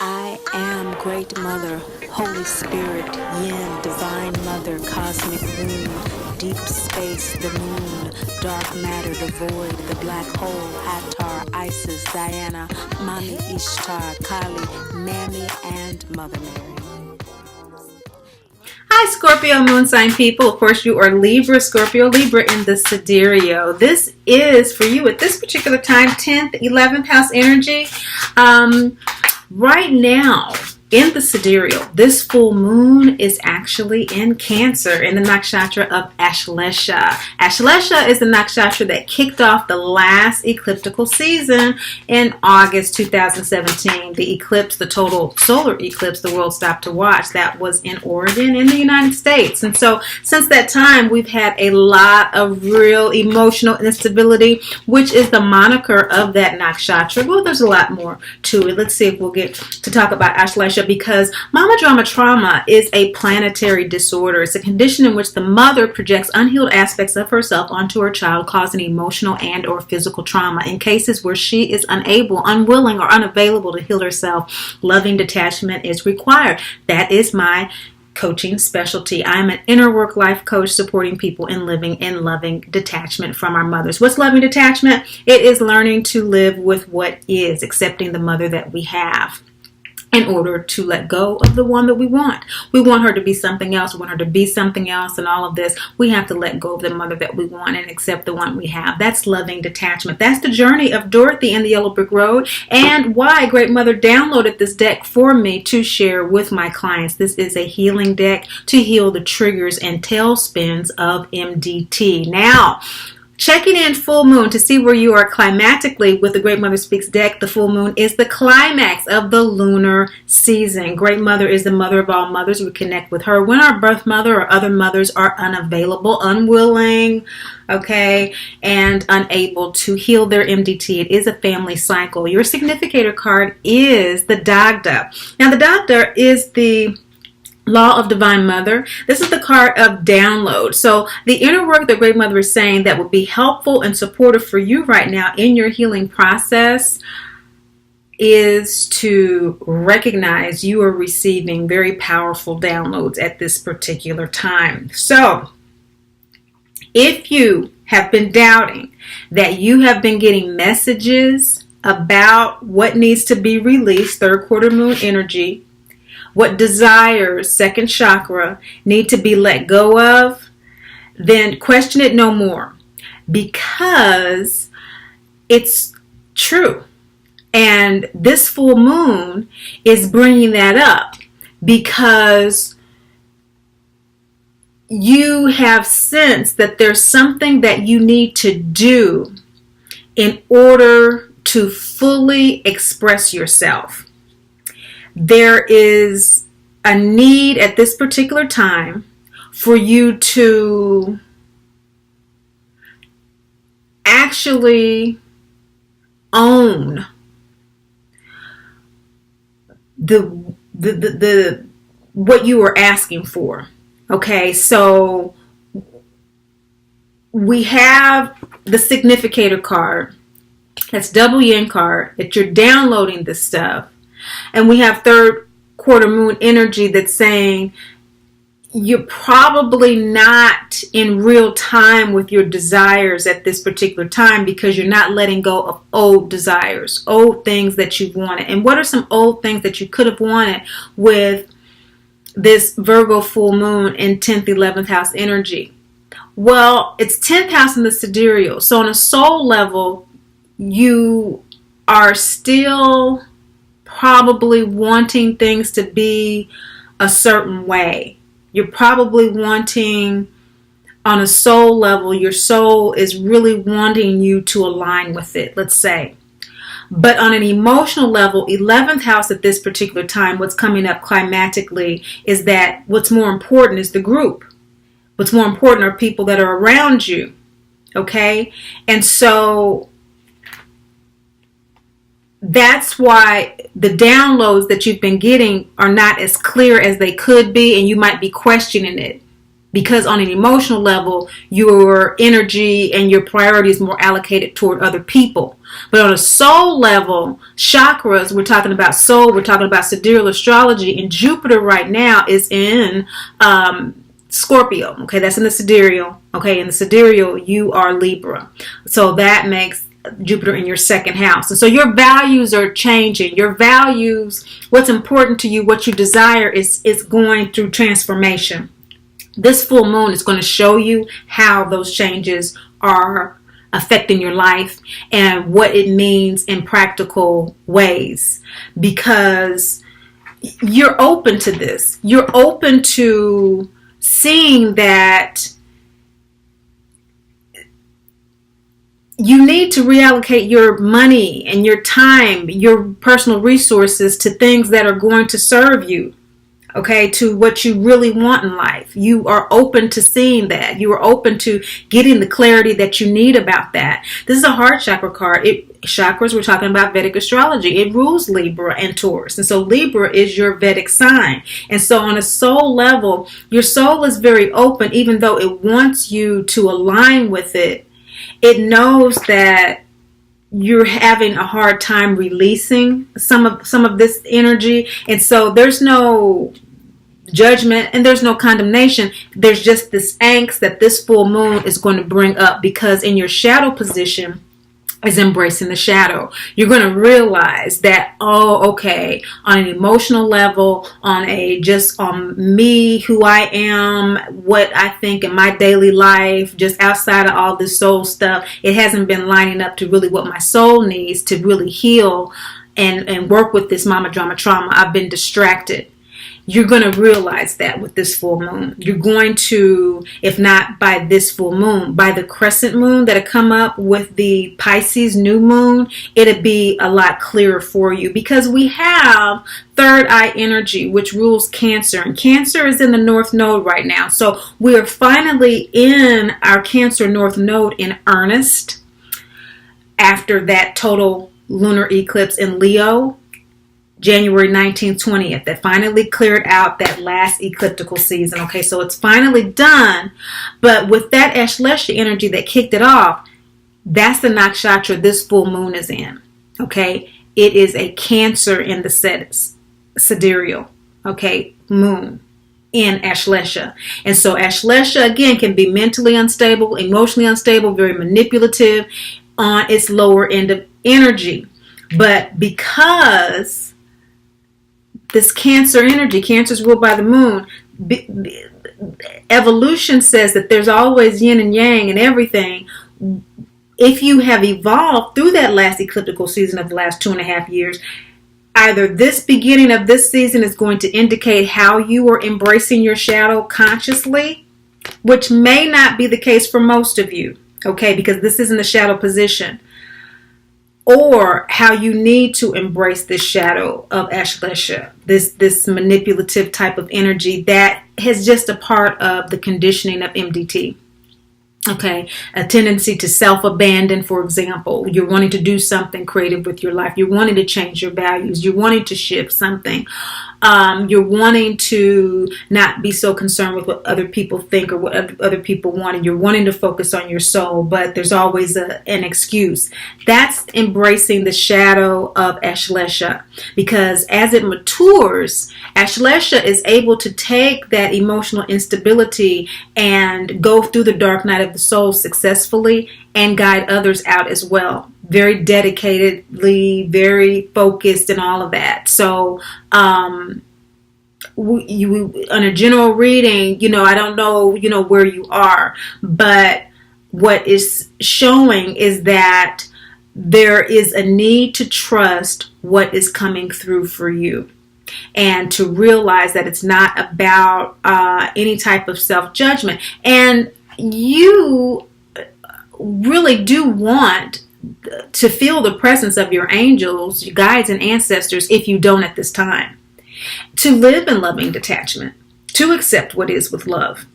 I am Great Mother, Holy Spirit, Yin, Divine Mother, Cosmic Womb, Deep Space, the Moon, Dark Matter, the Void, the Black Hole, Hathor, Isis, Diana, Mami Ishtar, Kali, Mammy, and Mother Mary. Hi, Scorpio moon sign people. Of course, you are Libra, Scorpio, Libra in the sidereal. This is for you at this particular time, 10th, 11th house energy. Right now, in the sidereal, this full moon is actually in Cancer in the nakshatra of Ashlesha. Ashlesha is the nakshatra that kicked off the last ecliptical season in August 2017. The eclipse, the total solar eclipse, the world stopped to watch, that was in Oregon in the United States. And so since that time, we've had a lot of real emotional instability, which is the moniker of that nakshatra. Well, there's a lot more to it. Let's see if we'll get to talk about Ashlesha, because mama drama trauma is a planetary disorder. It's a condition in which the mother projects unhealed aspects of herself onto her child, causing emotional and or physical trauma. In cases where she is unable, unwilling, or unavailable to heal herself, loving detachment is required. That is my coaching specialty. I'm an inner work life coach supporting people in living in loving detachment from our mothers. What's loving detachment? It is learning to live with what is, accepting the mother that we have, in order to let go of the one that we want. We want her to be something else. We want her to be something else, and all of this. We have to let go of the mother that we want and accept the one we have. That's loving detachment. That's the journey of Dorothy in the Yellow Brick Road, and why Great Mother downloaded this deck for me to share with my clients. This is a healing deck to heal the triggers and tailspins of MDT. Now, checking in full moon to see where you are climatically with the Great Mother Speaks deck. The full moon is the climax of the lunar season. Great Mother is the mother of all mothers. We connect with her when our birth mother or other mothers are unavailable, unwilling, and unable to heal their MDT. It is a family cycle. Your significator card is the Dagda. Now, the Dagda is the Law of Divine Mother. This is the card of download. So the inner work that Great Mother is saying that would be helpful and supportive for you right now in your healing process is to recognize you are receiving very powerful downloads at this particular time. So if you have been doubting that you have been getting messages about what needs to be released, third quarter moon energy, what desires, second chakra, need to be let go of, then question it no more, because it's true. And this full moon is bringing that up because you have sensed that there's something that you need to do in order to fully express yourself. There is a need at this particular time for you to actually own the what you are asking for. Okay, so we have the significator card. That's double yin card that you're downloading this stuff. And we have third quarter moon energy that's saying you're probably not in real time with your desires at this particular time because you're not letting go of old desires, old things that you've wanted. And what are some old things that you could have wanted with this Virgo full moon in 10th, 11th house energy? Well, it's 10th house in the sidereal. So on a soul level, you are still probably wanting things to be a certain way. You're probably wanting, on a soul level, your soul is really wanting you to align with it, let's say. But on an emotional level, 11th house at this particular time, what's coming up climatically is that what's more important is the group. What's more important are people that are around you. Okay? And so that's why the downloads that you've been getting are not as clear as they could be, and you might be questioning it. because on an emotional level, your energy and your priority is more allocated toward other people. But on a soul level, chakras, we're talking about soul, we're talking about sidereal astrology, and Jupiter right now is in Scorpio. Okay, that's in the sidereal. Okay, in the sidereal, you are Libra. So that makes Jupiter in your second house. And so your values are changing. Your values, what's important to you, what you desire is going through transformation. This full moon is going to show you how those changes are affecting your life and what it means in practical ways, because you're open to this. You're open to seeing that you need to reallocate your money and your time, your personal resources to things that are going to serve you. Okay, to what you really want in life. You are open to seeing that. You are open to getting the clarity that you need about that. This is a heart chakra card. Chakras, we're talking about Vedic astrology. It rules Libra and Taurus. And so Libra is your Vedic sign. And so on a soul level, your soul is very open, even though it wants you to align with it. It knows that you're having a hard time releasing some of this energy. And so there's no judgment and there's no condemnation. There's just this angst that this full moon is going to bring up, because in your shadow position is embracing the shadow. You're going to realize that, oh, okay, on an emotional level, on me, who I am, what I think in my daily life, just outside of all this soul stuff, it hasn't been lining up to really what my soul needs to really heal and work with this mama drama trauma. I've been distracted. You're going to realize that with this full moon. You're going to, if not by this full moon, by the crescent moon that'll come up with the Pisces new moon, it'll be a lot clearer for you, because we have third eye energy, which rules Cancer. And Cancer is in the North Node right now. So we are finally in our Cancer North Node in earnest after that total lunar eclipse in Leo, January 19th, 20th, that finally cleared out that last ecliptical season. Okay, so it's finally done. But with that Ashlesha energy that kicked it off, that's the nakshatra this full moon is in. Okay, it is a Cancer in the sidereal, okay, moon in Ashlesha. And so Ashlesha, again, can be mentally unstable, emotionally unstable, very manipulative on its lower end of energy. But because this Cancer energy, Cancer is ruled by the moon, evolution says that there's always yin and yang and everything. If you have evolved through that last ecliptical season of the last 2.5 years, either this beginning of this season is going to indicate how you are embracing your shadow consciously, which may not be the case for most of you, okay, because this isn't a shadow position, or how you need to embrace this shadow of Ashlesha, this manipulative type of energy that is just a part of the conditioning of MDT. Okay, a tendency to self-abandon, for example. You're wanting to do something creative with your life. You're wanting to change your values. You're wanting to shift something. You're wanting to not be so concerned with what other people think or what other people want. And you're wanting to focus on your soul, but there's always an excuse. That's embracing the shadow of Ashlesha, because as it matures, Ashlesha is able to take that emotional instability and go through the dark night of the soul successfully and guide others out as well. Very dedicatedly, very focused and all of that. So, on a general reading, I don't know, where you are, but what is showing is that there is a need to trust what is coming through for you, and to realize that it's not about any type of self-judgment. And you really do want to feel the presence of your angels, your guides, and ancestors if you don't at this time. To live in loving detachment, to accept what is with love,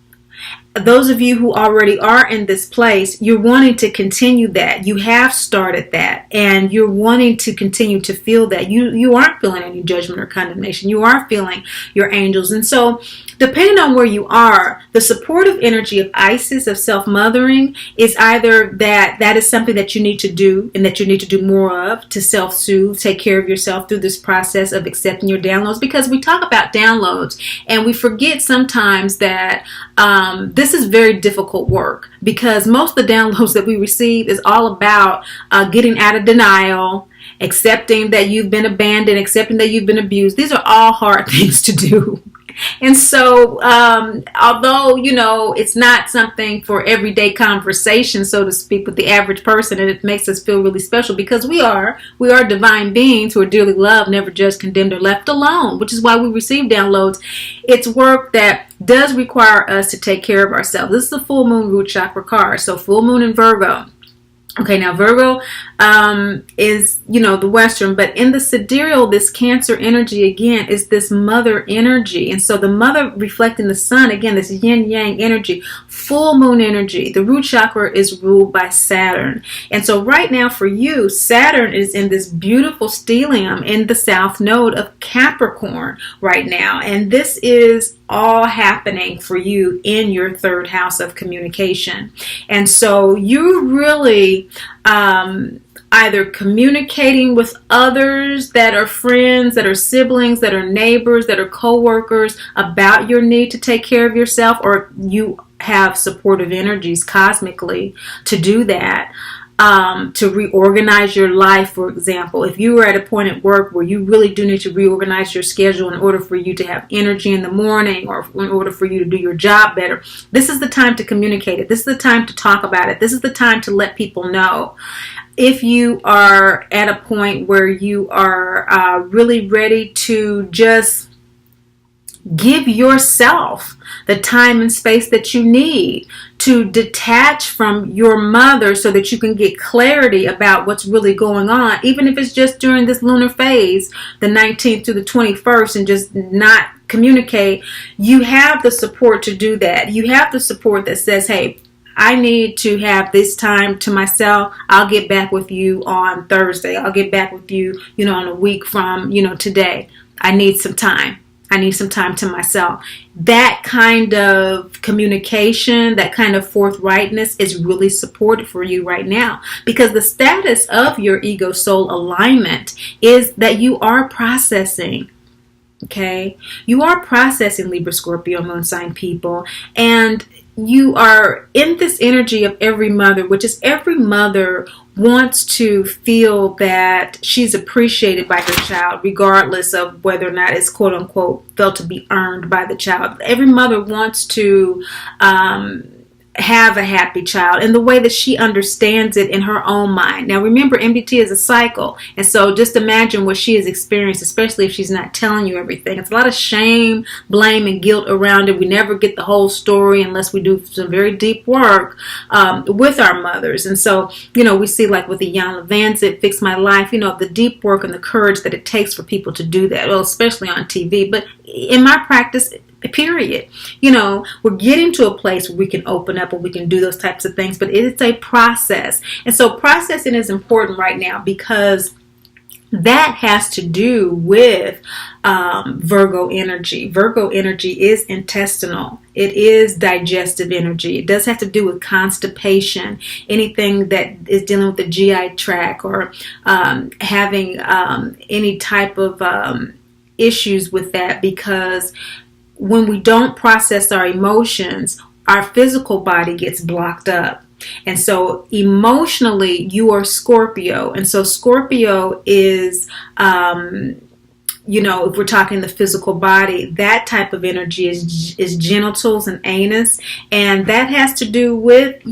those of you who already are in this place, you're wanting to continue that. You have started that, and you're wanting to continue to feel that. You aren't feeling any judgment or condemnation. You are feeling your angels. And so, depending on where you are, the supportive energy of Isis, of self-mothering, is either that is something that you need to do and that you need to do more of to self-soothe, take care of yourself through this process of accepting your downloads. Because we talk about downloads and we forget sometimes that this is very difficult work, because most of the downloads that we receive is all about getting out of denial, accepting that you've been abandoned, accepting that you've been abused. These are all hard things to do. And so, although, it's not something for everyday conversation, so to speak, with the average person, and it makes us feel really special, because we are divine beings who are dearly loved, never judged, condemned, or left alone, which is why we receive downloads. It's work that does require us to take care of ourselves. This is the full moon root chakra card. So full moon in Virgo. Okay, now Virgo is, the Western, but in the sidereal, this Cancer energy, again, is this mother energy. And so the mother reflecting the sun, again, this yin yang energy, full moon energy. The root chakra is ruled by Saturn. And so right now for you, Saturn is in this beautiful stellium in the south node of Capricorn right now. And this is all happening for you in your third house of communication. And so you really either communicating with others that are friends, that are siblings, that are neighbors, that are co-workers about your need to take care of yourself, or you have supportive energies cosmically to do that. To reorganize your life, for example. If you are at a point at work where you really do need to reorganize your schedule in order for you to have energy in the morning, or in order for you to do your job better, this is the time to communicate it. This is the time to talk about it. This is the time to let people know. If you are at a point where you are really ready to just give yourself the time and space that you need to detach from your mother so that you can get clarity about what's really going on, even if it's just during this lunar phase, the 19th to the 21st, and just not communicate, you have the support to do that. You have the support that says, hey, I need to have this time to myself. I'll get back with you on Thursday. I'll get back with you, on a week from, today. I need some time. I need some time to myself. That kind of communication, that kind of forthrightness is really supported for you right now, because the status of your ego soul alignment is that you are processing. Okay? You are processing, Libra, Scorpio, moon sign people, and you are in this energy of every mother, which is every mother wants to feel that she's appreciated by her child, regardless of whether or not it's quote unquote felt to be earned by the child. Every mother wants to have a happy child in the way that she understands it in her own mind. Now remember, MDT is a cycle, and so just imagine what she has experienced, especially if she's not telling you everything. It's a lot of shame, blame, and guilt around it. We never get the whole story unless we do some very deep work with our mothers. And so, we see, like with the Jan Levansit, Fix My Life, the deep work and the courage that it takes for people to do that, well, especially on TV. But in my practice, period, we're getting to a place where we can open up and we can do those types of things, but it's a process. And so processing is important right now, because that has to do with Virgo energy. Virgo energy is intestinal. It is digestive energy. It does have to do with constipation, anything that is dealing with the GI tract, or having any type of issues with that, because when we don't process our emotions, our physical body gets blocked up. And so emotionally, you are Scorpio. And so Scorpio is, if we're talking the physical body, that type of energy is genitals and anus. And that has to do with,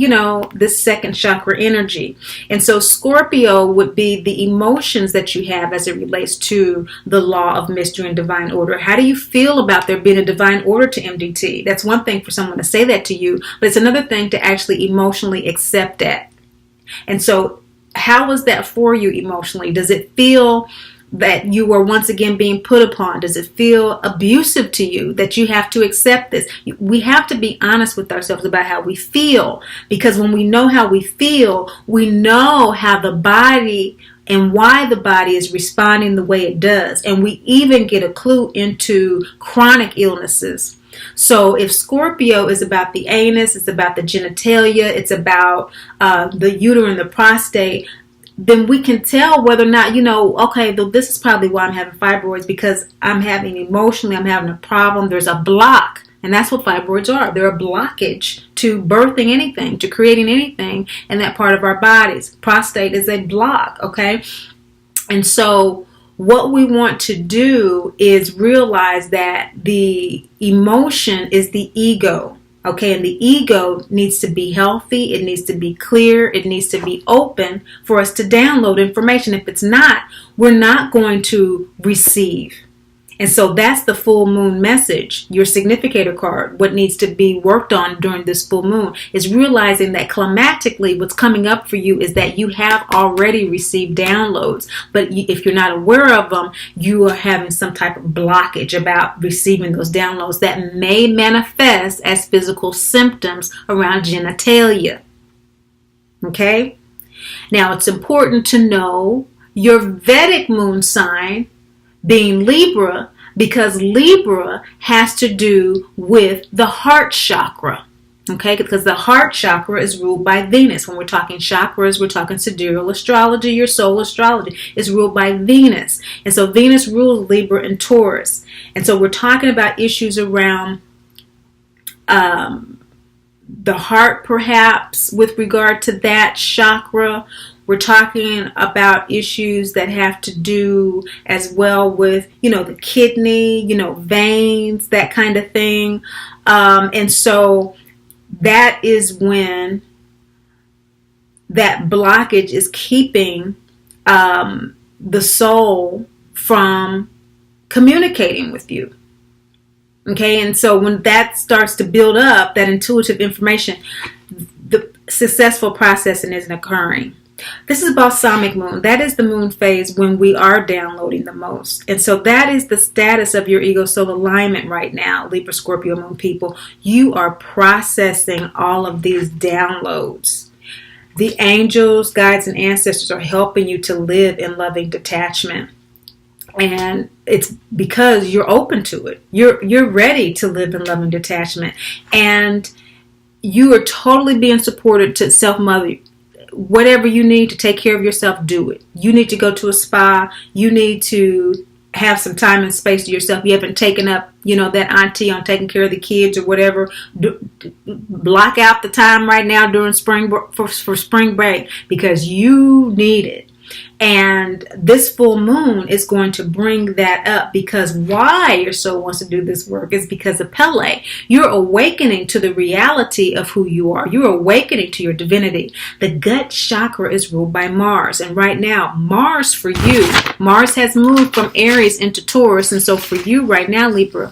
this second chakra energy. And so Scorpio would be the emotions that you have as it relates to the law of mystery and divine order. How do you feel about there being a divine order to MDT? That's one thing for someone to say that to you, but it's another thing to actually emotionally accept that. And so how is that for you emotionally? Does it feel that you are once again being put upon? Does it feel abusive to you that you have to accept this? We have to be honest with ourselves about how we feel, because when we know how we feel, we know how the body and why the body is responding the way it does. And we even get a clue into chronic illnesses. So if Scorpio is about the anus, it's about the genitalia, it's about the uterine, the prostate, then we can tell whether or not, okay, this is probably why I'm having fibroids, because I'm having a problem. There's a block. And that's what fibroids are. They're a blockage to birthing anything, to creating anything in that part of our bodies. Prostate is a block, okay? And so what we want to do is realize that the emotion is the ego. Okay, and the ego needs to be healthy, it needs to be clear, it needs to be open for us to download information. If it's not, we're not going to receive. And so that's the full moon message, your significator card. What needs to be worked on during this full moon is realizing that climatically what's coming up for you is that you have already received downloads. But if you're not aware of them, you are having some type of blockage about receiving those downloads that may manifest as physical symptoms around genitalia. Okay? Now, it's important to know your Vedic moon sign being Libra, because Libra has to do with the heart chakra. Okay, because the heart chakra is ruled by Venus. When we're talking chakras, we're talking sidereal astrology, your soul astrology is ruled by Venus. And so Venus rules Libra and Taurus. And so we're talking about issues around the heart, perhaps, with regard to that chakra. We're talking about issues that have to do as well with, the kidney, veins, that kind of thing. And so that is when that blockage is keeping the soul from communicating with you. Okay, and so when that starts to build up, that intuitive information, the successful processing isn't occurring. This is balsamic moon. That is the moon phase when we are downloading the most. And so that is the status of your ego soul alignment right now, Libra, Scorpio moon people. You are processing all of these downloads. The angels, guides, and ancestors are helping you to live in loving detachment. And it's because you're open to it. You're ready to live in loving detachment. And you are totally being supported to self-mother. Whatever you need to take care of yourself, do it. You need to go to a spa. You need to have some time and space to yourself. You haven't taken up, that auntie on taking care of the kids or whatever. Block out the time right now during for spring break, because you need it. And this full moon is going to bring that up, because why your soul wants to do this work is because of Pele. You're awakening to the reality of who you are. You're awakening to your divinity. The gut chakra is ruled by Mars. And right now, Mars for you, Mars has moved from Aries into Taurus. And so for you right now, Libra,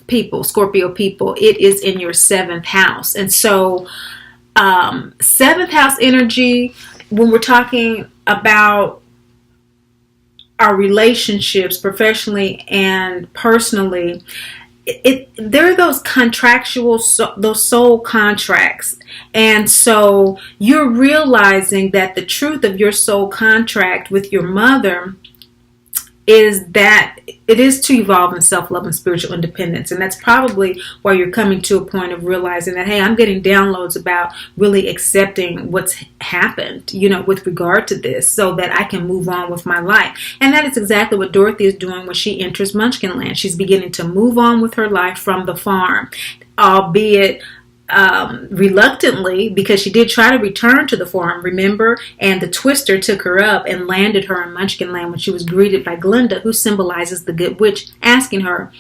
people, Scorpio people, it is in your 7th house. And so 7th house energy, when we're talking about our relationships professionally and personally, there are those contractual, those soul contracts. And so you're realizing that the truth of your soul contract with your mother is that it is to evolve in self-love and spiritual independence. And that's probably why you're coming to a point of realizing that, hey, I'm getting downloads about really accepting what's happened, with regard to this, so that I can move on with my life. And that is exactly what Dorothy is doing when she enters Munchkin Land. She's beginning to move on with her life from the farm, albeit reluctantly, because she did try to return to the farm, remember? And the twister took her up and landed her in Munchkin Land when she was greeted by Glinda, who symbolizes the good witch, asking her,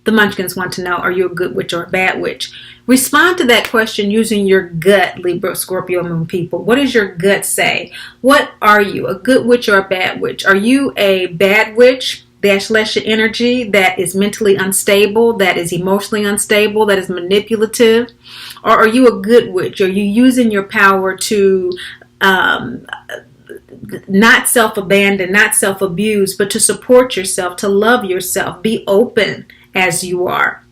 the Munchkins want to know, are you a good witch or a bad witch? Respond to that question using your gut, Libra, Scorpio moon people. What does your gut say? What are you, a good witch or a bad witch? Are you a bad witch? Dashlesha energy that is mentally unstable, that is emotionally unstable, that is manipulative? Or are you a good witch? Are you using your power to not self-abandon, not self-abuse, but to support yourself, to love yourself, be open as you are,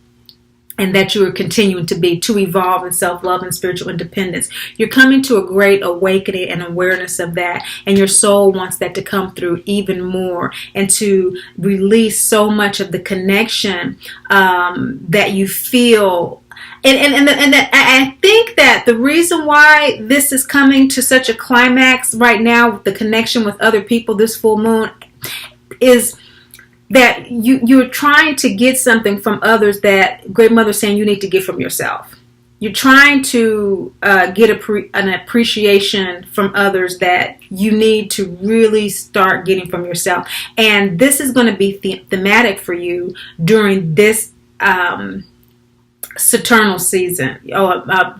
and that you are continuing to be, to evolve in self-love and spiritual independence. You're coming to a great awakening and awareness of that, and your soul wants that to come through even more, and to release so much of the connection that you feel. And I think that the reason why this is coming to such a climax right now, with the connection with other people, this full moon, is that you're trying to get something from others that Great Mother is saying you need to get from yourself. You're trying to get an appreciation from others that you need to really start getting from yourself. And this is going to be thematic for you during this Saturnal season,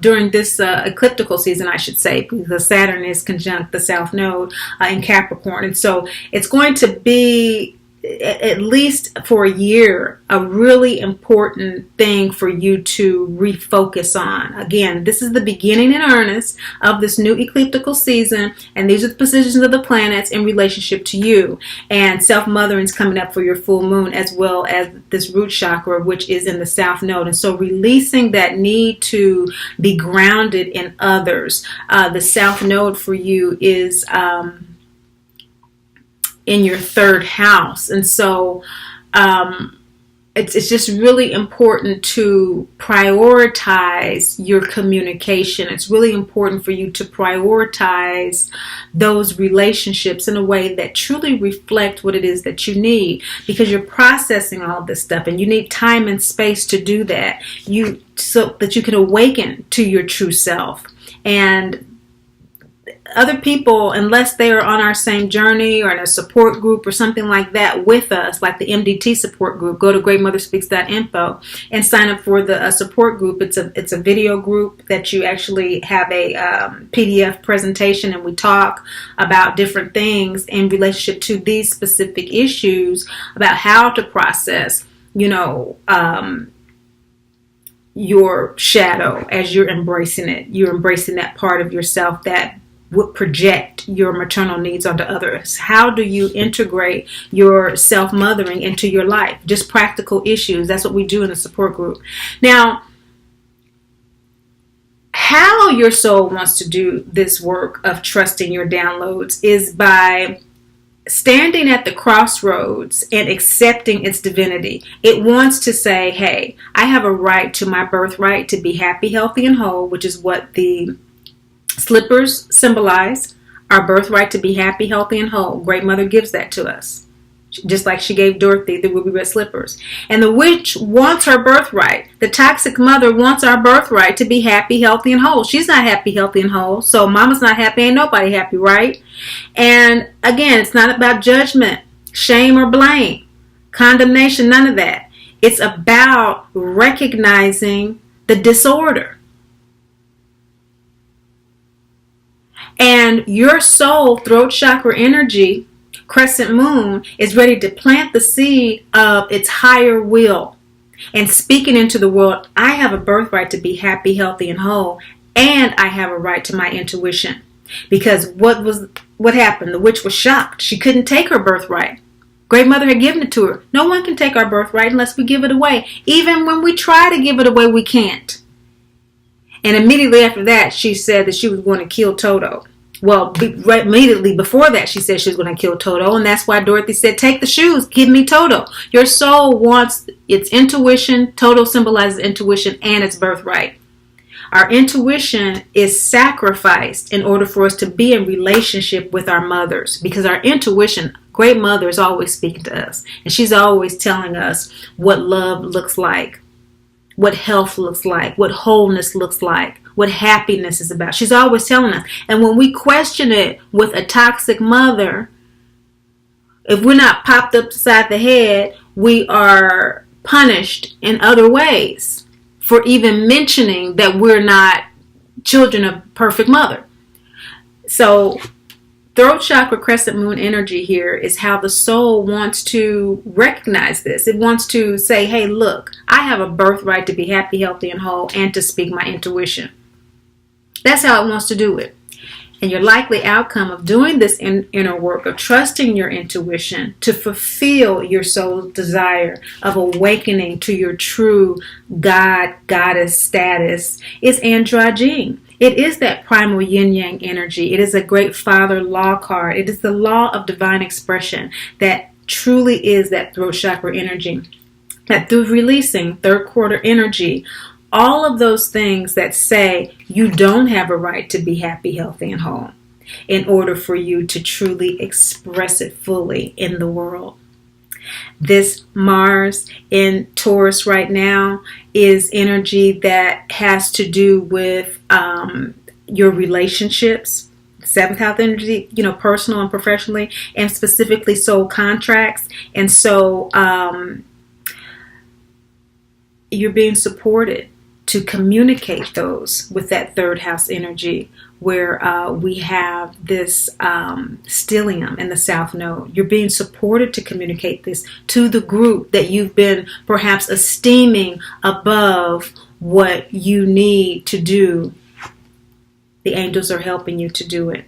during this ecliptical season, I should say, because Saturn is conjunct the South Node in Capricorn. And so it's going to be, at least for a year, a really important thing for you to refocus on. Again, this is the beginning in earnest of this new ecliptical season, and these are the positions of the planets in relationship to you. And self-mothering is coming up for your full moon, as well as this root chakra, which is in the South Node. And so releasing that need to be grounded in others. The South Node for you is in your third house. And so it's just really important to prioritize your communication. It's really important for you to prioritize those relationships in a way that truly reflect what it is that you need, because you're processing all this stuff and you need time and space to do that, so that you can awaken to your true self. And other people, unless they are on our same journey or in a support group or something like that with us, like the MDT support group, go to greatmotherspeaks.info and sign up for the support group. It's a video group that you actually have a PDF presentation, and we talk about different things in relationship to these specific issues, about how to process, your shadow as you're embracing it. You're embracing that part of yourself that would project your maternal needs onto others. How do you integrate your self-mothering into your life? Just practical issues. That's what we do in the support group. Now, how your soul wants to do this work of trusting your downloads is by standing at the crossroads and accepting its divinity. It wants to say, hey, I have a right to my birthright to be happy, healthy, and whole, which is what the slippers symbolize, our birthright to be happy, healthy, and whole. Great Mother gives that to us, just like she gave Dorothy the ruby red slippers. And the witch wants her birthright. The toxic mother wants our birthright to be happy, healthy, and whole. She's not happy, healthy, and whole. So mama's not happy, ain't nobody happy, right? And again, it's not about judgment, shame, or blame, condemnation, none of that. It's about recognizing the disorder. And your soul, throat chakra energy, crescent moon, is ready to plant the seed of its higher will and speaking into the world. I have a birthright to be happy, healthy, and whole, and I have a right to my intuition. Because what happened? The witch was shocked. She couldn't take her birthright. Great Mother had given it to her. No one can take our birthright unless we give it away. Even when we try to give it away, we can't. And immediately after that, she said that she was going to kill Toto. Well, right immediately before that, she said she was going to kill Toto. And that's why Dorothy said, take the shoes, give me Toto. Your soul wants its intuition. Toto symbolizes intuition and its birthright. Our intuition is sacrificed in order for us to be in relationship with our mothers. Because our intuition, Great Mother is always speaking to us. And she's always telling us what love looks like, what health looks like, what wholeness looks like, what happiness is about. She's always telling us. And when we question it with a toxic mother, if we're not popped upside the head, we are punished in other ways for even mentioning that we're not children of perfect mother. So throat chakra crescent moon energy here is how the soul wants to recognize this. It wants to say, hey, look, I have a birthright to be happy, healthy, and whole, and to speak my intuition. That's how it wants to do it. And your likely outcome of doing this inner work, of trusting your intuition to fulfill your soul's desire of awakening to your true God, goddess status, is androgyne. It is that primal yin-yang energy. It is a great father law card. It is the law of divine expression that truly is that throat chakra energy. That through releasing third quarter energy, all of those things that say you don't have a right to be happy, healthy, and whole in order for you to truly express it fully in the world. This Mars in Taurus right now is energy that has to do with your relationships. Seventh house energy, personal and professionally, and specifically soul contracts. And so you're being supported to communicate those with that third house energy, where we have this stellium in the south node. You're being supported to communicate this to the group that you've been perhaps esteeming above what you need to do. The angels are helping you to do it.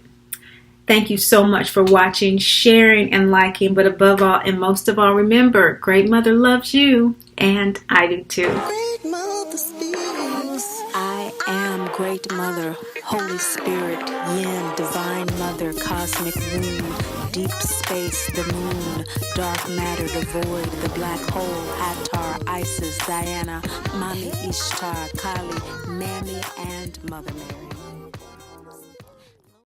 Thank you so much for watching, sharing, and liking. But above all, and most of all, remember, Great Mother loves you, and I do too. Great Mother speaks. I am Great Mother, Holy Spirit, Yin, Divine Mother, Cosmic Womb, Deep Space, the Moon, Dark Matter, the Void, the Black Hole, Hathor, Isis, Diana, Mami Ishtar, Kali, Mammy, and Mother Mary.